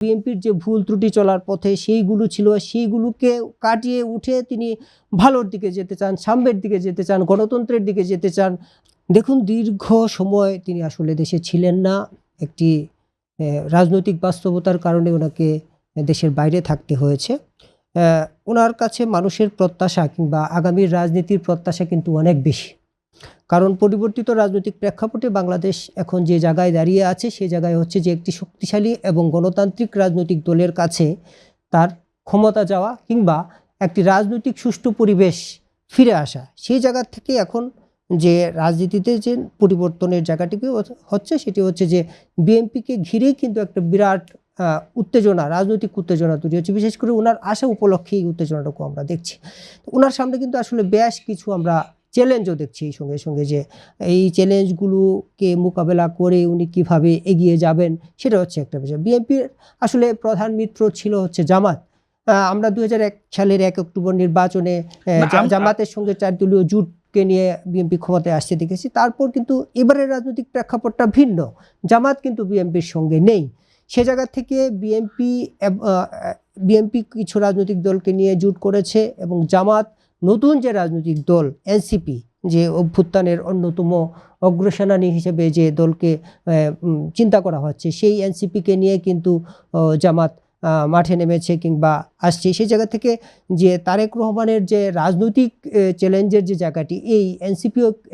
বিএনপির যে ভুল ত্রুটি চলার পথে সেইগুলো ছিল, সেইগুলোকে কাটিয়ে উঠে তিনি ভালোর দিকে যেতে চান, সাম্যের দিকে যেতে চান, গণতন্ত্রের দিকে যেতে চান। দেখুন, দীর্ঘ সময় তিনি আসলে দেশে ছিলেন না। একটি রাজনৈতিক বাস্তবতার কারণে ওনাকে দেশের বাইরে থাকতে হয়েছে। ওনার কাছে মানুষের প্রত্যাশা কিংবা আগামীর রাজনীতির প্রত্যাশা কিন্তু অনেক বেশি। কারণ পরিবর্তিত রাজনৈতিক প্রেক্ষাপটে বাংলাদেশ এখন যে জায়গায় দাঁড়িয়ে আছে, সে জায়গায় হচ্ছে যে একটি শক্তিশালী এবং গণতান্ত্রিক রাজনৈতিক দলের কাছে তার ক্ষমতা যাওয়া কিংবা একটি রাজনৈতিক সুষ্ঠু পরিবেশ ফিরে আসা। সেই জায়গা থেকে এখন যে রাজনীতিতে যে পরিবর্তনের জায়গাটিকে হচ্ছে, সেটি হচ্ছে যে বিএনপিকে ঘিরেই কিন্তু একটা বিরাট উত্তেজনা, রাজনৈতিক উত্তেজনা তৈরি হচ্ছে। বিশেষ করে ওনার আসা উপলক্ষে এই উত্তেজনাটুকু আমরা দেখছি। ওনার সামনে কিন্তু আসলে বেশ কিছু আমরা চ্যালেঞ্জও দেখছি এই সঙ্গে সঙ্গে, যে এই চ্যালেঞ্জগুলোকে মোকাবেলা করে উনি কিভাবে এগিয়ে যাবেন, সেটা হচ্ছে একটা বিষয়। বিএনপির আসলে প্রধান মিত্র ছিল হচ্ছে জামাত। আমরা 2001 সালের 1 অক্টোবর নির্বাচনে জামাতের সঙ্গে 4 দলীয় জোটকে নিয়ে বিএনপি ক্ষমতায় আসতে দেখেছি। তারপর কিন্তু এবারের রাজনৈতিক প্রেক্ষাপটটা ভিন্ন। জামাত কিন্তু বিএনপির সঙ্গে নেই। সে জায়গা থেকে বিএনপি কিছু রাজনৈতিক দলকে নিয়ে জোট করেছে এবং জামাত নতুন যে রাজনৈতিক দল এনসিপি, যে অভ্যুত্থানের অন্যতম অগ্রসেনানী হিসেবে যে দলকে চিন্তা করা হচ্ছে, সেই এনসিপিকে নিয়ে কিন্তু জামাত মাঠে নেমেছে কিংবা আসছে। সেই জায়গা থেকে যে তারেক রহমানের যে রাজনৈতিক চ্যালেঞ্জের যে জায়গাটি, এই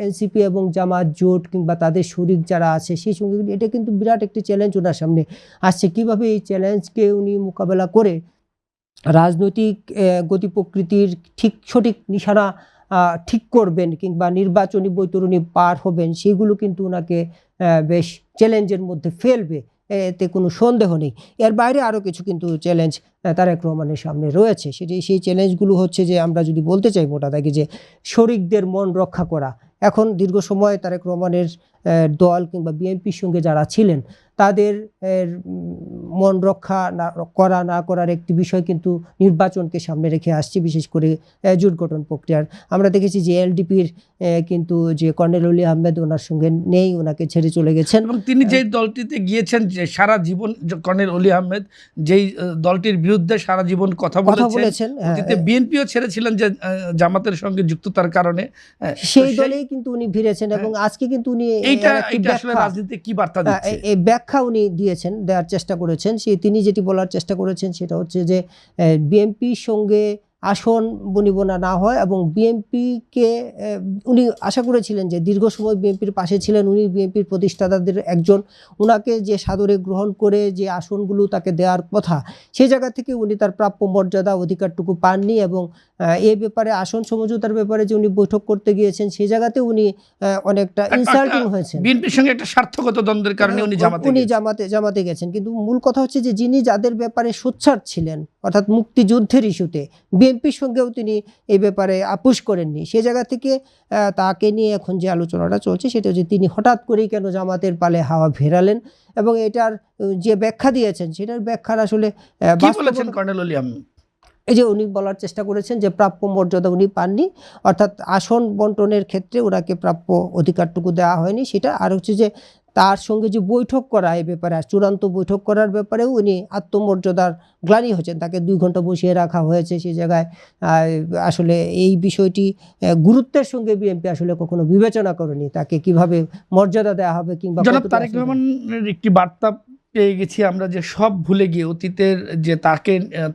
এনসিপি এবং জামাত জোট কিংবা তাদের শরিক যারা আছে সেই সঙ্গে এটা কিন্তু বিরাট একটি চ্যালেঞ্জ ওনার সামনে আসছে। কিভাবে এই চ্যালেঞ্জকে উনি মোকাবেলা করে রাজনৈতিক গতি প্রকৃতির সঠিক নিশানা ঠিক করবেন কিংবা নির্বাচনী বৈতরণী পার হবেন, সেগুলো কিন্তু ওনাকে বেশ চ্যালেঞ্জের মধ্যে ফেলবে, এতে কোনো সন্দেহ নেই। এর বাইরে আরও কিছু কিন্তু চ্যালেঞ্জ তারেক রহমানের সামনে রয়েছে। সেই চ্যালেঞ্জগুলো হচ্ছে যে, আমরা যদি বলতে চাই মোটা দাগে, যে শরিকদের মন রক্ষা করা। এখন দীর্ঘ সময় তারেক রহমানের দল কিংবা বিএনপির সঙ্গে যারা ছিলেন, তাদের মন রক্ষা না করার একটি বিষয় কিন্তু নির্বাচনকে সামনে রেখে আসছে। বিশেষ করে জোট গঠন প্রক্রিয়ার আমরা দেখেছি যে এলডিপির কিন্তু যে কর্নেল অলি আহমেদ ওনার সঙ্গে নেই, ওনাকে ছেড়ে চলে গেছেন। এবং তিনি যেই দলটিতে গিয়েছেন, যে সারা জীবন কর্নেল অলি আহমেদ যেই দলটির বিরুদ্ধে সারা জীবন কথা বলেছেন, বিএনপিও ছেড়েছিলেন যে জামাতের সঙ্গে যুক্ততার কারণে, সেই দলেই কিন্তু উনি ফিরেছেন। এবং আজকে কিন্তু উনি রাজনীতিতে কি বার্তা দিচ্ছে, এই ব্যাখ্যা উনি দেওয়ার চেষ্টা করেছেন। তিনি যেটি বলার চেষ্টা করেছেন সেটা হচ্ছে যে বিএনপির সঙ্গে আসন বনিবনা না হয় এবং বিএনপিকে উনি আশা করেছিলেন যে দীর্ঘ সময় বিএনপির পাশে ছিলেন, উনি বিএনপির প্রতিষ্ঠাতাদের একজন, ওনাকে যে সাদরে গ্রহণ করে যে আসনগুলো তাকে দেওয়ার কথা, সেই জায়গা থেকে উনি তার প্রাপ্য মর্যাদা অধিকারটুকু পাননি। এবং এই ব্যাপারে আসন সমঝোতার ব্যাপারে যে উনি বৈঠক করতে গিয়েছেন, সেই জায়গাতে উনি অনেকটা ইনসাল্টিং হয়েছেন। বিএনপির সঙ্গে একটা স্বার্থগত দ্বন্দ্বের কারণে উনি জামাতে গেছেন। কিন্তু মূল কথা হচ্ছে যে যিনি যাদের ব্যাপারে সোচ্চার ছিলেন, অর্থাৎ মুক্তিযুদ্ধের ইস্যুতে, বিএনপির সঙ্গেও তিনি এই ব্যাপারে আপোষ করেননি। সে জায়গা থেকে তাকে নিয়ে এখন যে আলোচনাটা চলছে, সেটা হচ্ছে তিনি হঠাৎ করেই কেন জামাতের পালে হাওয়া ফেরালেন, এবং এটার যে ব্যাখ্যা দিয়েছেন সেটার ব্যাখ্যার আসলে কর্নেল অলি আহমেদ এই যে উনি বলার চেষ্টা করেছেন যে প্রাপ্য মর্যাদা উনি পাননি, অর্থাৎ আসন বন্টনের ক্ষেত্রে ওনাকে প্রাপ্য অধিকারটুকু দেওয়া হয়নি সেটা। আর হচ্ছে যে তার সঙ্গে যে বৈঠক করা, এই ব্যাপারে চূড়ান্ত বৈঠক করার ব্যাপারেও উনি আত্মমর্যাদার গ্লানি হয়েছেন, তাকে 2 ঘন্টা বসিয়ে রাখা হয়েছে সেই জায়গায়। আসলে এই বিষয়টি গুরুত্বের সঙ্গে বিএনপি আসলে কখনো বিবেচনা করেনি, তাকে কিভাবে মর্যাদা দেওয়া হবে কিংবা। জনাব তারেক রহমানের একটি বার্তা পেয়ে গেছি আমরা, যে সব ভুলে গিয়ে অতীতের যে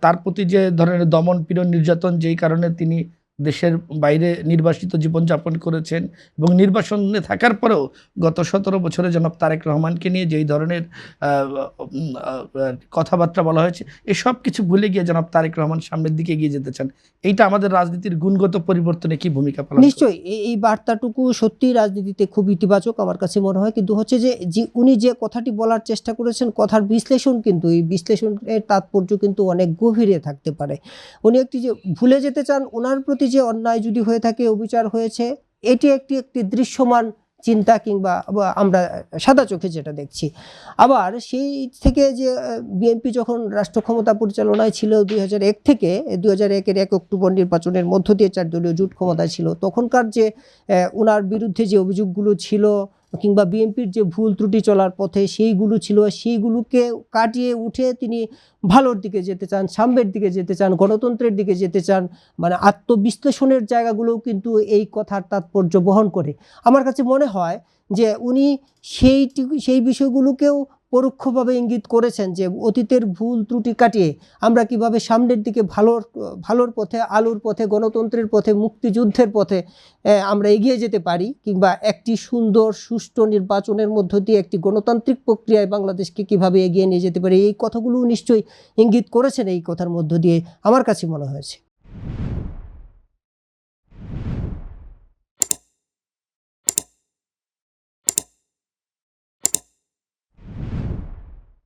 তার প্রতি যে ধরনের দমন পীড়ন নির্যাতন, যেই কারণে তিনি দেশের বাইরে নির্বাসিত জীবনযাপন করেছেন, এবং নির্বাসনে থাকার পরেও গত 17 বছরে জনাব তারেক রহমানকে নিয়ে যেই ধরনের কথাবার্তা বলা হয়েছে, এসব কিছু ভুলে গিয়ে জনাব তারেক রহমান সামনের দিকে এগিয়ে যেতে চান। এইটা আমাদের রাজনীতির গুণগত পরিবর্তনে কি ভূমিকা পালন? নিশ্চয়ই এই বার্তাটুকু সত্যি রাজনীতিতে খুব ইতিবাচক আমার কাছে মনে হয়। কিন্তু হচ্ছে যে উনি যে কথাটি বলার চেষ্টা করেছেন, কথার বিশ্লেষণ, কিন্তু এই বিশ্লেষণের তাৎপর্য কিন্তু অনেক গভীরে থাকতে পারে। উনি একটি যে ভুলে যেতে চান, ওনার প্রতি যে অন্যায় যদি হয়ে থাকে, অবিচার হয়েছে, এটি একটি দৃশ্যমান চিন্তা কিংবা আমরা সাদা চোখে যেটা দেখছি। আবার সেই থেকে যে বিএনপি যখন রাষ্ট্র ক্ষমতা পরিচালনায় ছিল 2001 থেকে 2001-এর 1 অক্টোবর নির্বাচনের মধ্য দিয়ে 4 দলীয় জোট ক্ষমতায় ছিল, তখনকার যে ওনার বিরুদ্ধে যে অভিযোগগুলো ছিল, কিংবা বিএনপির যে ভুল ত্রুটি চলার পথে সেইগুলো ছিল, সেইগুলোকে কাটিয়ে উঠে তিনি ভালোর দিকে যেতে চান, সাম্যের দিকে যেতে চান, গণতন্ত্রের দিকে যেতে চান। মানে আত্মবিশ্লেষণের জায়গাগুলোও কিন্তু এই কথার তাৎপর্য বহন করে। আমার কাছে মনে হয় যে উনি সেই বিষয়গুলোকেও পরোক্ষভাবে ইঙ্গিত করেছেন যে অতীতের ভুল ত্রুটি কাটিয়ে আমরা কিভাবে সামনের দিকে ভালোর পথে, আলোর পথে, গণতন্ত্রের পথে, মুক্তিযুদ্ধের পথে আমরা এগিয়ে যেতে পারি, কিংবা একটি সুন্দর সুষ্ঠু নির্বাচনের মধ্য দিয়ে একটি গণতান্ত্রিক প্রক্রিয়ায় বাংলাদেশকে কিভাবে এগিয়ে নিয়ে যেতে পারি, এই কথাগুলো নিশ্চয়ই ইঙ্গিত করেছেন এই কথার মধ্য দিয়ে, আমার কাছে মনে হয়েছে।